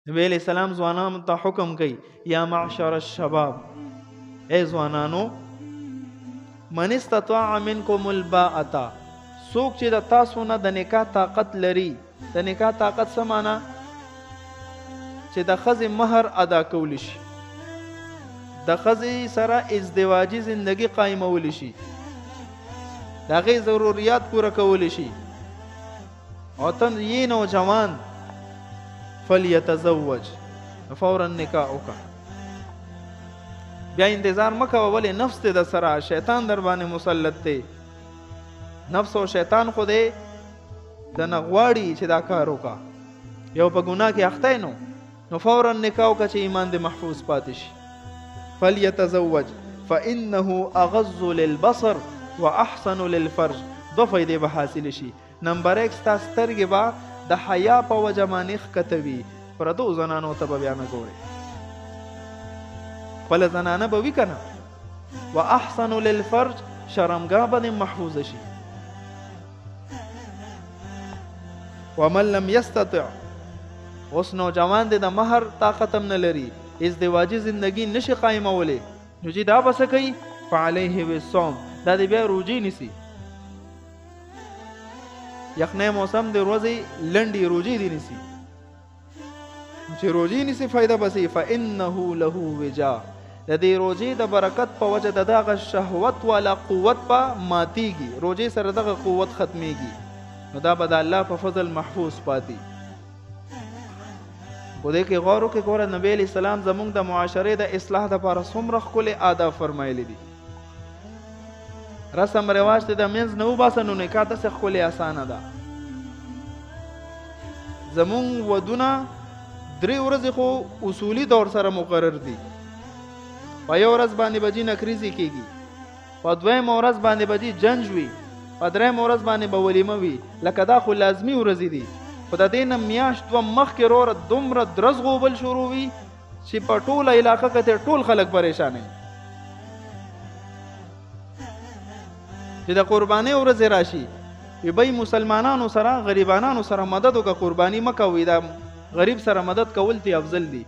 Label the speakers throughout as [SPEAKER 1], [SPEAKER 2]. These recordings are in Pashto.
[SPEAKER 1] نبی علیہ السلام ځوانانو ته حکم کوي یا معشر الشباب، ای ځوانانو، من استطاع منکم الباءة، څوک چې د تاسو نه د نکاح طاقت لري. د نکاح طاقت څه معنا؟ چې د ښځې مهر ادا کولی شي، د ښځې سره ازدواجي زندگی قایمولی شي، د هغې ضروریات پوره کولی شي. او ته یې نوجوان فلیتزوج، فورا نکاح وکړه. بیا انتظار مه کوه، ولې نفس دې د سره شیطان در باندې مسلط دی. نفس او شیطان خو دی د نه غواړي چې دا کار وکړه، یو په ګناه کې اخته نو فورا نکاح وکړه چې ایمان دې محفوظ پاتې شي. فلیتزوج فانه اغض للبصر واحسن للفرج. دو فائدې به حاصل شي. نمبر 1، ستا سترګې به د حیا په وجه باندې ښکته وي، پردو زنانو ته به بیا نه ګورې، خپله زنانه به وي که نه. واحسن للفرج، شرمګاه به دې محفوظه شي. ومن لم یستطع، اوس نوجوان دی د مهر طاقت هم نه لري، ازدواجي زندگی نشي قایمولی، نو چې دا به څه کوي؟ فعلیه بالصوم، دا دی بیا روجې نیسي. یخنۍ موسم د ورځې لنډې روجې دی نیسي، چې روجې نیسي فایده به سي. فانه له وجا، د دې روجې د برکت په وجه د دغه شهوت والا قوت به ماتیږي، روجې سره دغه قوت ختمیږي، نو دا به د الله په فضل محفوظ پاتې. خو دې کې غور وکړئ، ګوره نبی علیه السلام زموږ د معاشرې د اصلاح دپاره څومره ښکلې آداب فرمایلی دي. رسم رواج ته د منځ نه وباسه، نو نکاح داسې ښکلې اسانه ده. زموږ ودونه 3 ورځې خو اصولي دور سره مقرر دي. په یو ورځ باندې به جي نکریزې کېږي، په 2مه ورځ باندې به جي جنج وي، په 3مه ورځ باندې به ولیمه وي. لکه دا خو لازمي ورځې دي، خو د دې نه میاشت 2 مخکې روره دومره درز غوبل شروع وي چې په ټوله علاقه کې ټول خلک پریشانوي. چې د قربانۍ ورځې راشي، وی مسلمانانو سره غریبانانو سره مدد وکړه، قرباني مه کوئ، دا غریب سره مدد کول تی افضل دي.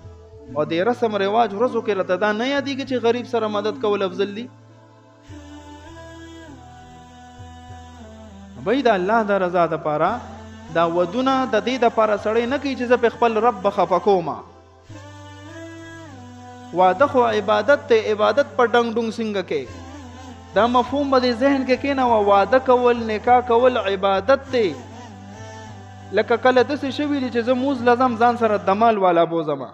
[SPEAKER 1] او د رسم رواج ورځو کې راته دا نه یادېږي چې غریب سره مدد کول افضل دي. بای د الله د رضا دپاره دا ودونه د دې دپاره سړی نه کوي چې زه په خپل رب به خفه کومه. واده خو عبادت دی، عبادت په ډنګ ډونګ څنګه کې، دا مفهوم به دې ذهن کې کېنوه. واده کول، نکاح کول عبادت دی. لکه کله داسې شوي دي چې زه موز لزم ځان سره دمال والا بوزمه،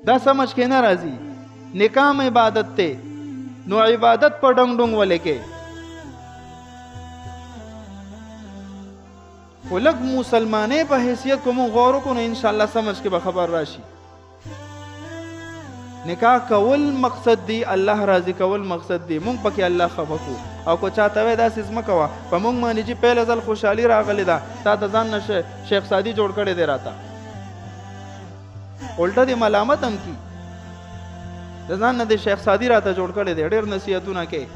[SPEAKER 1] دا سمجھ کې نه راځي. نکاح هم عبادت دی، نو عبادت په ډنګ ډونګ ولې کې. خو لږ مسلمانۍ په حیثیت کو مونږ غور وکړو، نو انشاءالله سمجھ کې به خبر راشي. نکاح کول مقصد دی، الله راضي کول مقصد دی. مونږ پکې الله خفه کو. او کو چاته وای داسې ځمه کوه په مونږ باندې چې پهله ځل خوشحالي راغلی ده، تا د ځان نه شیخ سادي جوړ کړی دی راته، الټه دې ملامت هم کی، د ځان نه د شیخ سادي راته جوړ کړی دی. ډېر نصیحتونه کوي،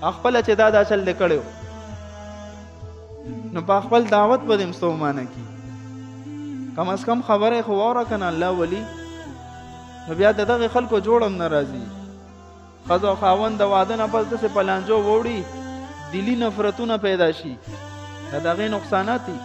[SPEAKER 1] خپله چې دا چل دې کړی نو په خپل دعوت به دې مستومانه کی. کم از کم خبره خو واوره که نه، الله ولی. نو بیا د دغې خلکو جوړ هم نه راځي. ښځه او خاوند د واده نه پس داسې په لانجو ووړي، دلي نفرتونه پیدا شي، د هغې نقصانات دي.